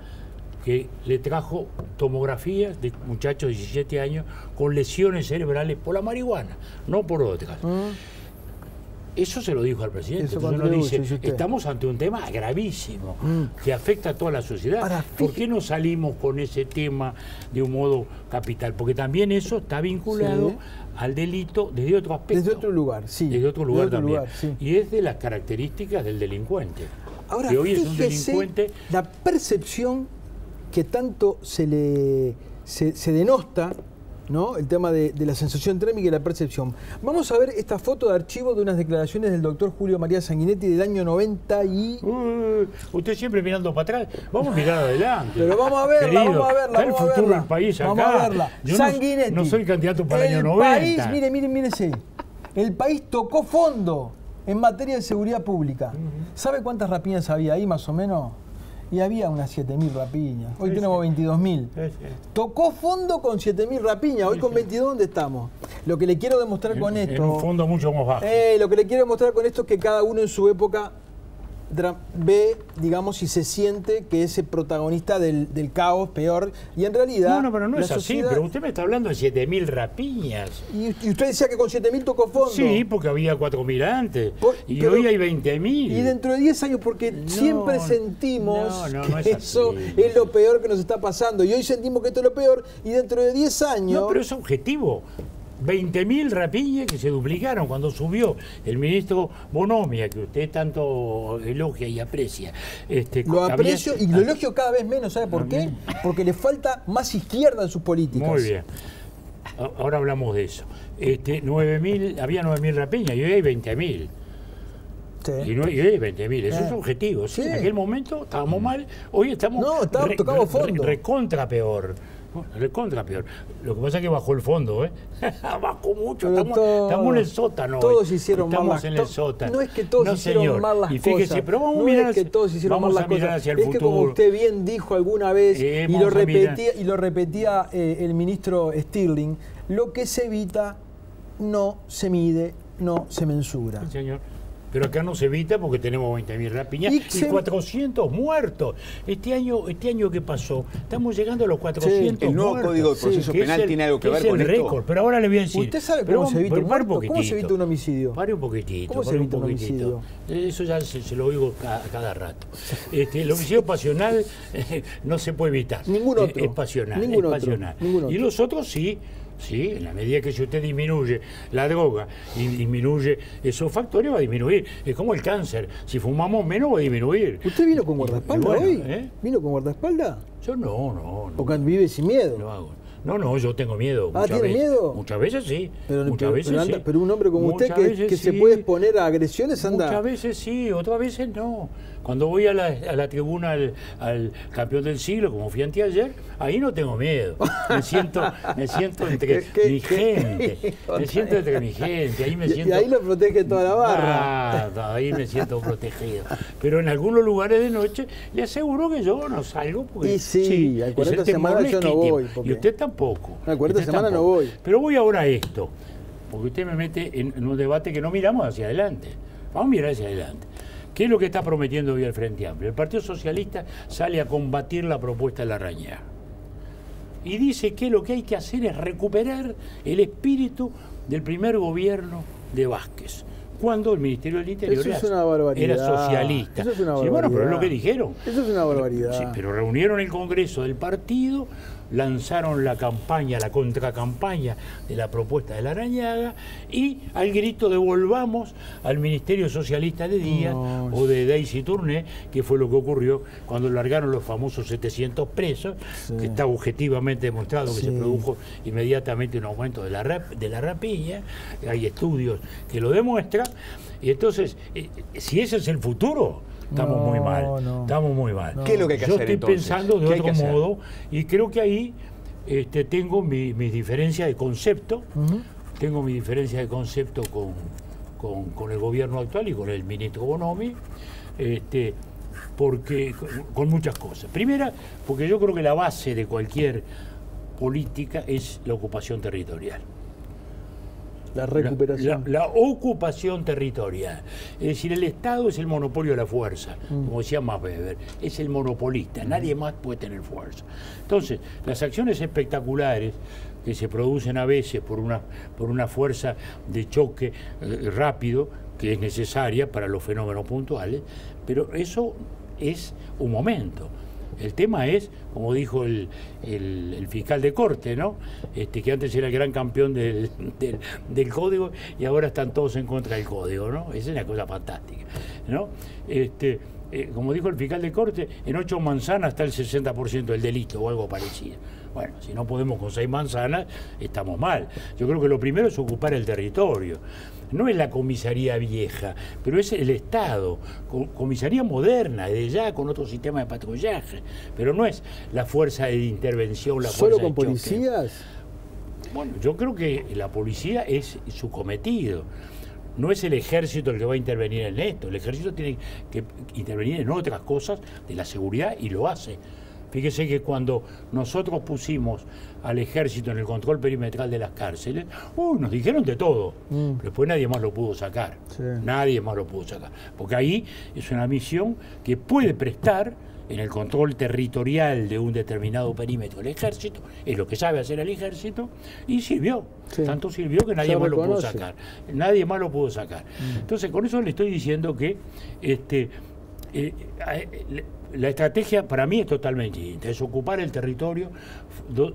Que le trajo tomografías de muchachos de 17 años con lesiones cerebrales por la marihuana, no por otras. Eso se lo dijo al presidente. Entonces uno dice, estamos ante un tema gravísimo que afecta a toda la sociedad. Ahora, ¿por qué no salimos con ese tema de un modo capital? Porque también eso está vinculado al delito desde otro aspecto. Desde otro lugar, sí. Desde otro lugar también. Y es de las características del delincuente. Ahora, que hoy es un delincuente. La percepción que tanto se denosta, ¿no? El tema de la sensación térmica y la percepción. Vamos a ver esta foto de archivo de unas declaraciones del doctor Julio María Sanguinetti del año 90 y... usted siempre mirando para atrás. Vamos a mirar adelante. Pero vamos a verla, querido, vamos a verla. Está el futuro del país acá. Vamos a verla. Yo Sanguinetti. No soy candidato para el año 90. País, mírese. El país tocó fondo en materia de seguridad pública. ¿Sabe cuántas rapiñas había ahí, más o menos? Y había unas 7.000 rapiñas. Hoy tenemos 22.000. Tocó fondo con 7.000 rapiñas. Hoy con 22, ¿dónde estamos? Lo que le quiero demostrar con esto... En un fondo mucho más bajo. Lo que le quiero demostrar con esto es que cada uno en su época ve, digamos, y se siente que es el protagonista del caos peor. Y en realidad... No, pero no es así. Pero usted me está hablando de 7.000 rapiñas. Y usted decía que con 7.000 tocó fondo. Sí, porque había 4.000 antes. Y hoy hay 20.000. Y dentro de 10 años, porque siempre sentimos que eso es lo peor que nos está pasando. Y hoy sentimos que esto es lo peor. Y dentro de 10 años... No, pero es objetivo. 20.000 rapiñas que se duplicaron cuando subió el ministro Bonomi, a que usted tanto elogia y aprecia. Lo aprecio y lo elogio cada vez menos, ¿sabe por qué? Porque le falta más izquierda en sus políticas. Muy bien. Ahora hablamos de eso. Había 9.000 rapiñas y hoy hay 20.000. Sí. Y hoy hay 20.000. Eso es objetivo. Sí. En aquel momento estábamos mal, hoy estamos tocamos fondo. Recontra peor. Recontra peor. Lo que pasa es que bajó el fondo, ¿eh? Bajó mucho. Estamos en el sótano. Todos hicieron mal las cosas. Estamos en el sótano. No es que todos hicieron mal las y fíjese, cosas. Pero vamos no a mirar es que todos hicieron mal las cosas. Hacia el es futuro. que como usted bien dijo alguna vez, y lo repetía el ministro Stirling, lo que se evita no se mide, no se mensura. Sí, señor. Pero acá no se evita porque tenemos 20.000 rapiñas y 400 muertos. Este año ¿qué pasó? Estamos llegando a los 400 muertos. El nuevo Código de Proceso Penal tiene algo que ver con esto. Récord. Pero ahora le voy a decir. ¿Usted sabe cómo se evita un muerto? ¿Cómo se evita un homicidio? Pare un poquitito. ¿Cómo se evita un homicidio? Eso ya se lo oigo cada rato. El homicidio pasional no se puede evitar. Ningún otro. Es pasional. Ningún es otro. pasional. Ningún otro. Y los otros sí. Sí, en la medida que si usted disminuye la droga y disminuye esos factores, va a disminuir. Es como el cáncer. Si fumamos menos, va a disminuir. ¿Usted vino con guardaespaldas hoy? ¿Vino con guardaespaldas? Yo no. Porque vive sin miedo. Lo hago. No, yo tengo miedo. ¿Tiene miedo? Muchas veces sí. Pero, pero un hombre como usted que se puede exponer a agresiones anda... Muchas veces sí, otras veces no. Cuando voy a la tribuna al campeón del siglo, como fui anteayer, ahí no tengo miedo. Me siento entre mi gente. Me siento entre mi gente. Ahí me siento... Y ahí lo protege toda la barra. Ahí me siento protegido. Pero en algunos lugares de noche le aseguro que yo no salgo porque... Y sí, al 40 semanas yo no voy. Porque... Y usted tampoco. Al 40 semanas no voy. Pero voy ahora a esto. Porque usted me mete en un debate que no miramos hacia adelante. Vamos a mirar hacia adelante. ¿Qué es lo que está prometiendo hoy el Frente Amplio? El Partido Socialista sale a combatir la propuesta de Larrañaga. Y dice que lo que hay que hacer es recuperar el espíritu del primer gobierno de Vázquez, cuando el Ministerio del Interior era socialista. Eso es una barbaridad. Sí, bueno, pero es lo que dijeron. Eso es una barbaridad. Sí, pero reunieron el Congreso del partido, lanzaron la campaña, la contracampaña de la propuesta de Larrañaga y al grito de volvamos al Ministerio Socialista de Díaz o de Daisy Tourné, que fue lo que ocurrió cuando largaron los famosos 700 presos, que está objetivamente demostrado que se produjo inmediatamente un aumento de la rapiña, hay estudios que lo demuestran, y entonces, si ese es el futuro, estamos muy mal. ¿Qué es lo que hay que hacer entonces? Yo estoy pensando de otro modo y creo que ahí tengo mis diferencias de concepto, tengo mi diferencia de concepto con el gobierno actual y con el ministro Bonomi, porque con muchas cosas. Primera, porque yo creo que la base de cualquier política es la ocupación territorial. La recuperación. La ocupación territorial. Es decir, el Estado es el monopolio de la fuerza, como decía Max Weber, es el monopolista, nadie más puede tener fuerza. Entonces, las acciones espectaculares que se producen a veces por una fuerza de choque rápido, que es necesaria para los fenómenos puntuales, pero eso es un momento. El tema es, como dijo el fiscal de corte, ¿no? Que antes era el gran campeón del código y ahora están todos en contra del código, ¿no? Esa es una cosa fantástica, ¿no? Como dijo el fiscal de corte, en 8 manzanas está el 60% del delito o algo parecido. Bueno, si no podemos con 6 manzanas, estamos mal. Yo creo que lo primero es ocupar el territorio. No es la comisaría vieja, pero es el Estado, comisaría moderna, desde ya con otro sistema de patrullaje, pero no es la fuerza de intervención, la ¿Solo fuerza con policías? Bueno, yo creo que la policía es su cometido. No es el ejército el que va a intervenir en esto, el ejército tiene que intervenir en otras cosas de la seguridad y lo hace. Fíjese que cuando nosotros pusimos al ejército en el control perimetral de las cárceles, nos dijeron de todo, pero después nadie más lo pudo sacar. Sí. Nadie más lo pudo sacar. Porque ahí es una misión que puede prestar en el control territorial de un determinado perímetro el ejército, es lo que sabe hacer el ejército, y sirvió. Sí. Tanto sirvió que nadie más lo pudo sacar. Nadie más lo pudo sacar. Entonces, con eso le estoy diciendo que la estrategia para mí es totalmente distinta, es ocupar el territorio,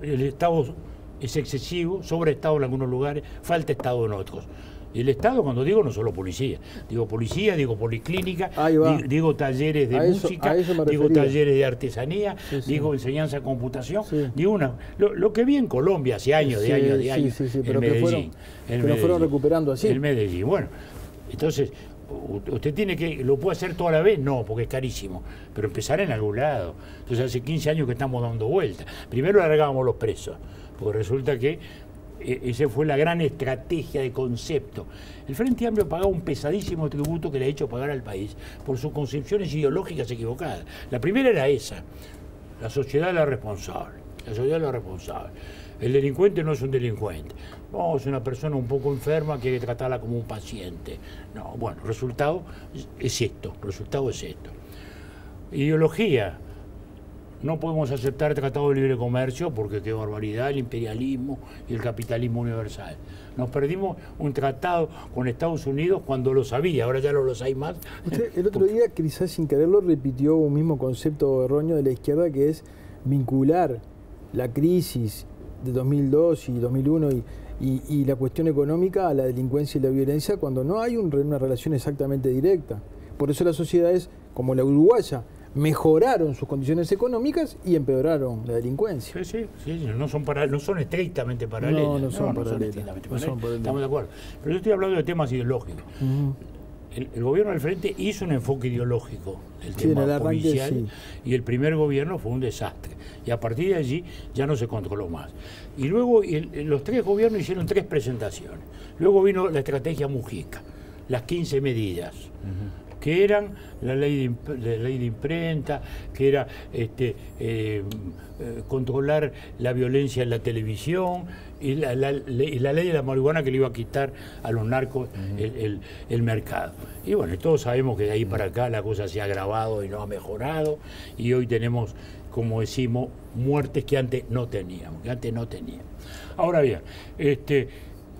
el Estado es excesivo, sobreestado en algunos lugares, falta Estado en otros. Y el Estado, cuando digo, no solo policía, digo policlínica, digo talleres de música, digo talleres de artesanía, digo enseñanza de computación, digo lo que vi en Colombia hace años, de años, pero Medellín, que lo fueron recuperando así. El Medellín, bueno, entonces Usted tiene que, ¿lo puede hacer toda la vez? No, porque es carísimo, pero empezar en algún lado. Entonces hace 15 años que estamos dando vueltas. Primero largábamos los presos, porque resulta que esa fue la gran estrategia de concepto. El Frente Amplio pagaba un pesadísimo tributo que le ha hecho pagar al país por sus concepciones ideológicas equivocadas. La primera era esa, la sociedad es la responsable, la sociedad es la responsable. El delincuente no es un delincuente, no, es una persona un poco enferma que hay que tratarla como un paciente. No, bueno, el resultado es esto, Ideología. No podemos aceptar tratado de libre comercio porque qué barbaridad, el imperialismo y el capitalismo universal. Nos perdimos un tratado con Estados Unidos cuando lo sabía, ahora ya no lo hay más. Usted el otro día, quizás sin quererlo, repitió un mismo concepto erróneo de la izquierda, que es vincular la crisis de 2002 y 2001 y la cuestión económica a la delincuencia y la violencia, cuando no hay una relación exactamente directa. Por eso las sociedades, como la uruguaya, mejoraron sus condiciones económicas y empeoraron la delincuencia. Sí, no son estrictamente paralelas. No son paralelas. Estamos de acuerdo. Pero yo estoy hablando de temas ideológicos. El gobierno del Frente hizo un enfoque ideológico del tema policial, y el primer gobierno fue un desastre. Y a partir de allí ya no se controló más. Y luego los tres gobiernos hicieron 3 presentaciones. Luego vino la estrategia Mujica, las 15 medidas. Que eran la ley de imprenta, que era controlar la violencia en la televisión, y la ley de la marihuana que le iba a quitar a los narcos el mercado. Y bueno, todos sabemos que de ahí para acá la cosa se ha agravado y no ha mejorado, y hoy tenemos, como decimos, muertes que antes no teníamos, Ahora bien,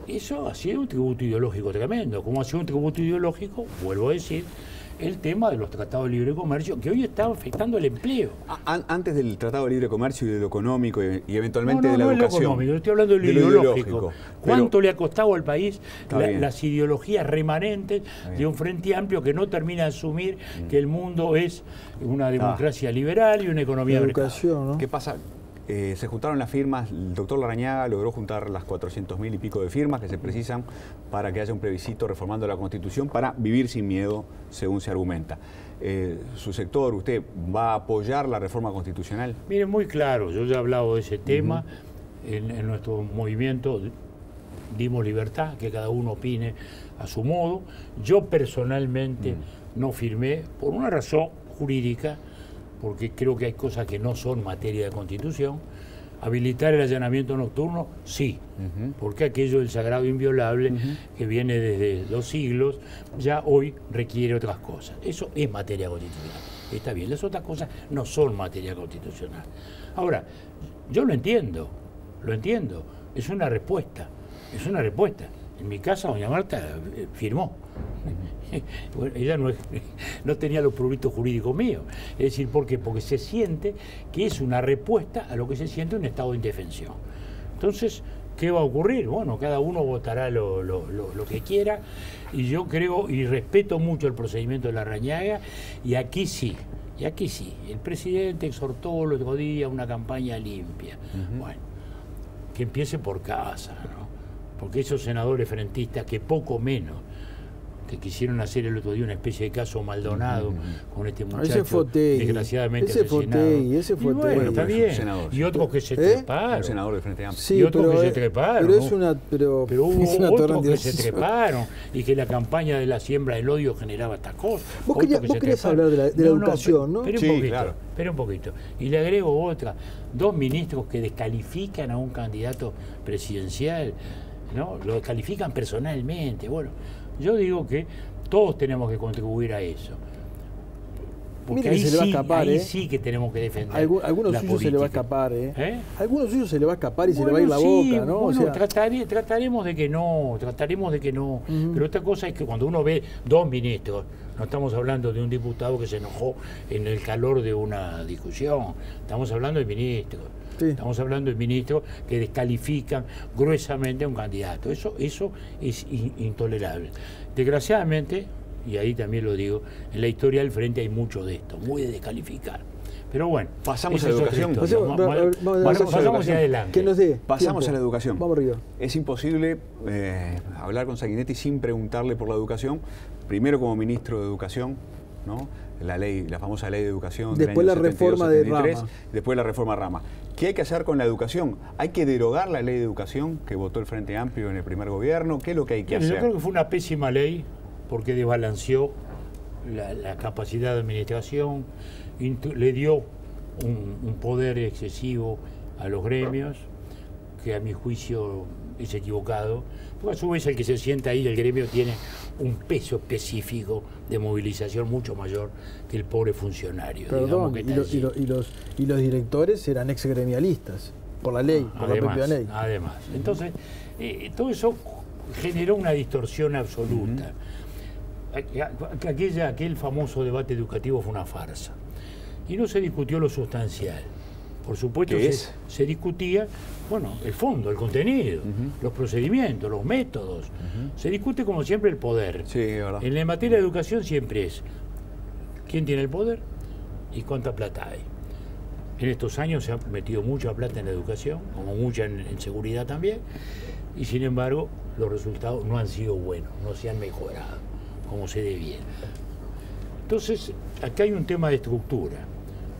eso ha sido un tributo ideológico tremendo. Como ha sido un tributo ideológico, vuelvo a decir, el tema de los tratados de libre comercio, que hoy está afectando el empleo. Antes del tratado de libre comercio y de lo económico y eventualmente de la educación. No, yo estoy hablando de lo ideológico. ¿Cuánto le ha costado al país las ideologías remanentes de un Frente Amplio que no termina de asumir que el mundo es una democracia liberal y una economía de mercado? ¿No? ¿Qué pasa? Se juntaron las firmas, el doctor Larrañaga logró juntar las 400.000 y pico de firmas que se precisan para que haya un plebiscito reformando la Constitución para vivir sin miedo, según se argumenta. Su sector, ¿usted va a apoyar la reforma constitucional? Mire, muy claro, yo ya he hablado de ese tema, en nuestro movimiento dimos libertad, que cada uno opine a su modo. Yo personalmente no firmé por una razón jurídica, porque creo que hay cosas que no son materia de Constitución. Habilitar el allanamiento nocturno, sí, porque aquello del sagrado inviolable que viene desde los siglos, ya hoy requiere otras cosas. Eso es materia constitucional. Está bien, las otras cosas no son materia constitucional. Ahora, yo lo entiendo, es una respuesta. En mi casa, doña Marta firmó. Bueno, ella no tenía los pruritos jurídicos míos. Es decir, ¿por qué? Porque se siente que es una respuesta a lo que se siente un estado de indefensión. Entonces, ¿qué va a ocurrir? Bueno, cada uno votará lo que quiera, y yo creo y respeto mucho el procedimiento de Larrañaga, y aquí sí, el presidente exhortó el otro día una campaña limpia. Bueno, que empiece por casa, ¿no? Porque esos senadores frentistas que poco menos que quisieron hacer el otro día una especie de caso Maldonado con este muchacho desgraciadamente asesinado. Ese fue bueno, está bien. Y otros que se treparon. Un senador del Frente Amplio. Sí, y otros que se treparon. Pero hubo otros que se treparon y que la campaña de la siembra del odio generaba estas cosas. Vos querías hablar de la educación, ¿no? Espera un poquito. Y le agrego otra. 2 ministros que descalifican a un candidato presidencial, ¿no? Lo descalifican personalmente. Bueno, yo digo que todos tenemos que contribuir a eso. Porque ahí, sí que tenemos que defender. Algunos suyos se le va a escapar, Algunos suyos se le va a escapar y se le va a ir la boca, ¿no? Bueno, trataremos de que no. Pero otra cosa es que cuando uno ve 2 ministros, no estamos hablando de un diputado que se enojó en el calor de una discusión, estamos hablando de ministros. Estamos hablando de ministros que descalifican gruesamente a un candidato. Eso es intolerable. Desgraciadamente, y ahí también lo digo, en la historia del Frente hay mucho de esto, muy de descalificar. Pero bueno, pasamos esa a la es otra educación. historia. Pasamos hacia adelante. Que nos dé Pasamos tiempo. a la educación. Vamos arriba. Es imposible hablar con Sanguinetti sin preguntarle por la educación. Primero como ministro de Educación, ¿no? La famosa ley de educación. Después del año la reforma de 72-73, Rama. Después la reforma Rama. ¿Qué hay que hacer con la educación? ¿Hay que derogar la ley de educación que votó el Frente Amplio en el primer gobierno? ¿Qué es lo que hay que hacer? Yo creo que fue una pésima ley porque desbalanceó la capacidad de administración, le dio un poder excesivo a los gremios, que a mi juicio es equivocado, porque a su vez el que se sienta ahí del gremio tiene un peso específico de movilización mucho mayor que el pobre funcionario. Perdón, que y los directores eran exgremialistas, por la ley, por la propia ley. Además. Entonces, todo eso generó una distorsión absoluta. Aquel famoso debate educativo fue una farsa. Y no se discutió lo sustancial. Por supuesto se discutía, bueno, el fondo, el contenido, los procedimientos, los métodos. Se discute como siempre el poder. Sí, es verdad. En la materia de educación siempre es quién tiene el poder y cuánta plata hay. En estos años se ha metido mucha plata en la educación, como mucha en seguridad también, y sin embargo los resultados no han sido buenos, no se han mejorado como se debiera. Entonces, acá hay un tema de estructura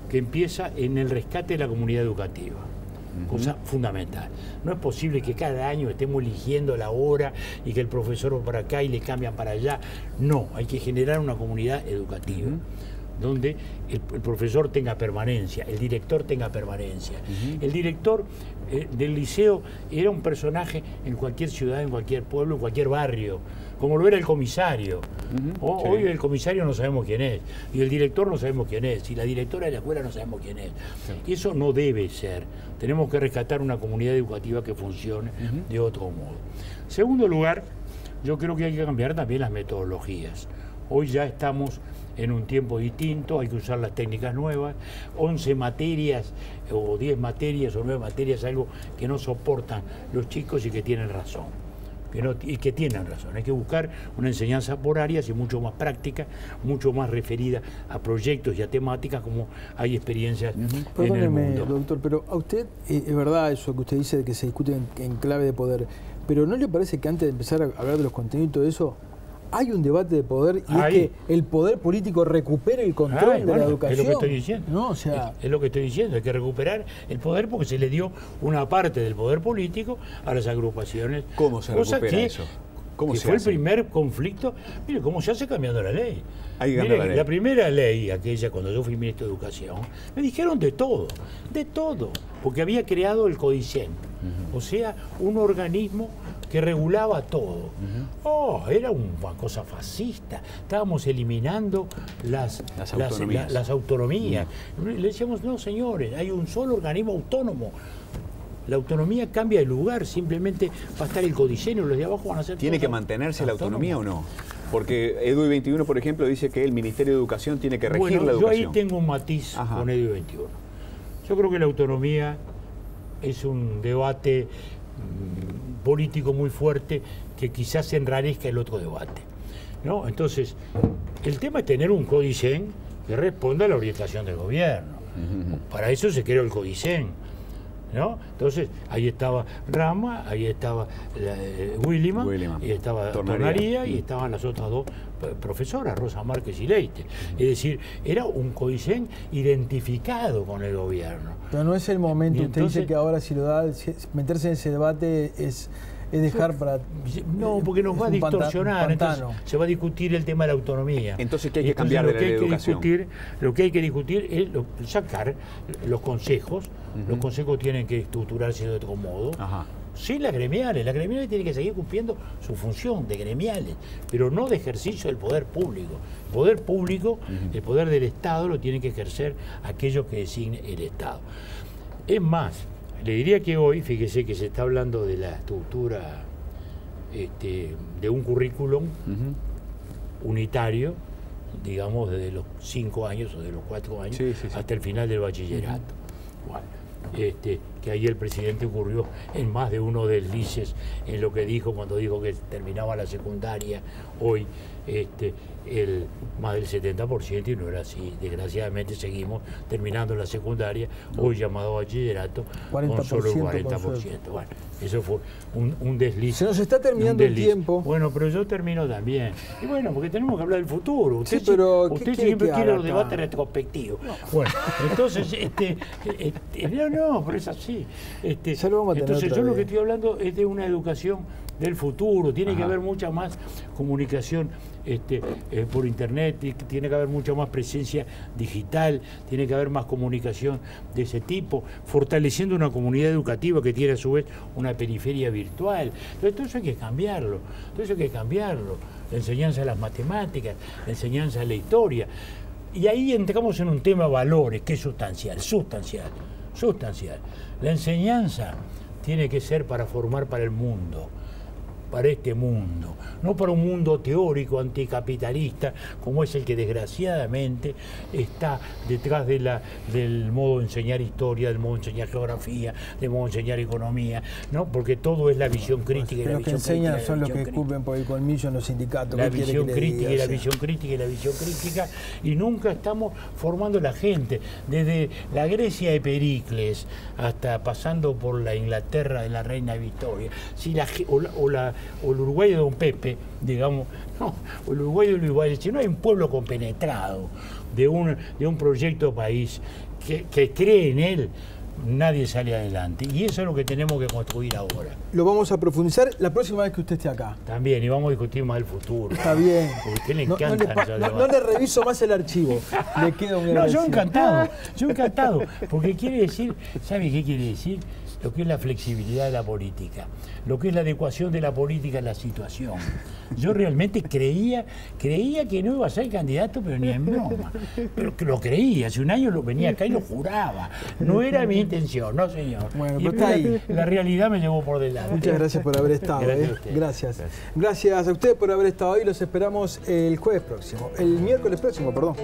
que empieza en el rescate de la comunidad educativa, cosa fundamental. No es posible que cada año estemos eligiendo la hora y que el profesor va para acá y le cambian para allá. No, hay que generar una comunidad educativa donde el profesor tenga permanencia, el director tenga permanencia. El director del liceo era un personaje en cualquier ciudad, en cualquier pueblo, en cualquier barrio, como lo era el comisario. Hoy el comisario no sabemos quién es, y el director no sabemos quién es, y la directora de la escuela no sabemos quién es. Y eso no debe ser. Tenemos que rescatar una comunidad educativa que funcione de otro modo. Segundo lugar, yo creo que hay que cambiar también las metodologías. Hoy ya estamos en un tiempo distinto, hay que usar las técnicas nuevas, 11 materias o 10 materias o 9 materias, algo que no soportan los chicos y que tienen razón. Que tienen razón. Hay que buscar una enseñanza por áreas y mucho más práctica, mucho más referida a proyectos y a temáticas como hay experiencias en el mundo. Doctor, pero a usted, es verdad eso que usted dice de que se discute en clave de poder, pero ¿no le parece que antes de empezar a hablar de los contenidos y todo eso, hay un debate de poder y es que el poder político recupere el control de la educación? Es lo que estoy diciendo. ¿No? O sea, es lo que estoy diciendo, hay que recuperar el poder porque se le dio una parte del poder político a las agrupaciones. ¿Cómo se recupera eso? ¿Cómo se fue hace? El primer conflicto. Mire, ¿cómo se hace cambiando la ley? Hay que cambiar la ley. La primera ley, aquella cuando yo fui ministro de Educación, me dijeron de todo, porque había creado el CODICEN, o sea, un organismo que regulaba todo. Era una cosa fascista. Estábamos eliminando las autonomías. Le decíamos, no, señores, hay un solo organismo autónomo. La autonomía cambia de lugar, simplemente va a estar el CODICEN y los de abajo van a ser... ¿Tiene que mantenerse la autonomía o no? Porque EDUI 21, por ejemplo, dice que el Ministerio de Educación tiene que regir la educación. Yo ahí tengo un matiz con EDUI 21. Yo creo que la autonomía es un debate político muy fuerte que quizás enrarezca el otro debate, ¿no? Entonces, el tema es tener un CODICEN que responda a la orientación del gobierno. Para eso se creó el CODICEN, ¿no? Entonces, ahí estaba Rama, ahí estaba Williman, y estaba Tornaría, y estaban las otras dos profesoras, Rosa Márquez y Leite. Es decir, era un CODICEN identificado con el gobierno. Pero no es el momento, usted dice que ahora si lo da, meterse en ese debate es dejar para... No, porque nos va a distorsionar, entonces se va a discutir el tema de la autonomía. Entonces, ¿qué hay que cambiar de la ley de educación? Lo que hay que discutir es sacar los consejos. Los consejos tienen que estructurarse de otro modo. Sí, las gremiales tienen que seguir cumpliendo su función de gremiales, pero no de ejercicio del poder público. El poder público, el poder del Estado, lo tiene que ejercer aquello que designe el Estado. Es más, le diría que hoy, fíjese que se está hablando de la estructura de un currículum unitario, digamos, desde los 5 años o de los 4 años hasta el final del bachillerato. Que que ahí el presidente ocurrió en más de uno deslices en lo que dijo cuando dijo que terminaba la secundaria. Hoy más del 70%, y no era así. Desgraciadamente seguimos terminando la secundaria, hoy llamado bachillerato, con solo el 40%. Bueno, eso fue un desliz. Se nos está terminando el tiempo. Bueno, pero yo termino también. Y bueno, porque tenemos que hablar del futuro. Usted, sí, pero usted siempre quiere los debates retrospectivos. No. Bueno, entonces, no, pero es así. Ya lo vamos a tener entonces, yo vez. lo que estoy hablando es de una educación del futuro. Tiene que haber mucha más comunicación por internet, tiene que haber mucha más presencia digital, tiene que haber más comunicación de ese tipo, fortaleciendo una comunidad educativa que tiene a su vez una periferia virtual. Entonces, todo eso hay que cambiarlo, la enseñanza de las matemáticas, la enseñanza de la historia. Y ahí entramos en un tema valores, que es sustancial. La enseñanza tiene que ser para formar para el mundo, para este mundo, no para un mundo teórico anticapitalista como es el que desgraciadamente está detrás del modo de enseñar historia, del modo de enseñar geografía, del modo de enseñar economía, ¿no? Porque todo es la visión crítica y la visión crítica. Los que enseñan son los que escupen por el colmillo en los sindicatos. La visión crítica y la visión crítica y la visión crítica, y nunca estamos formando la gente, desde la Grecia de Pericles hasta pasando por la Inglaterra de la reina Victoria, o el Uruguay de Don Pepe, digamos, no, o el Uruguay de Luis Valles. Si no hay un pueblo compenetrado de un proyecto país que cree en él, nadie sale adelante. Y eso es lo que tenemos que construir ahora. Lo vamos a profundizar la próxima vez que usted esté acá. También, y vamos a discutir más el futuro. Está bien. Porque a usted le encanta. No le reviso más el archivo. Le quedo muy agradecido. Yo encantado. Porque quiere decir, ¿sabe qué quiere decir? Lo que es la flexibilidad de la política, lo que es la adecuación de la política a la situación. Yo realmente creía que no iba a ser candidato, pero ni en broma. Pero que lo creía, hace un año venía acá y lo juraba. No era mi intención, no señor. Bueno, pero está ahí. La realidad me llevó por delante. Muchas gracias por haber estado. Gracias. Gracias a ustedes por haber estado ahí. Los esperamos el miércoles próximo, perdón.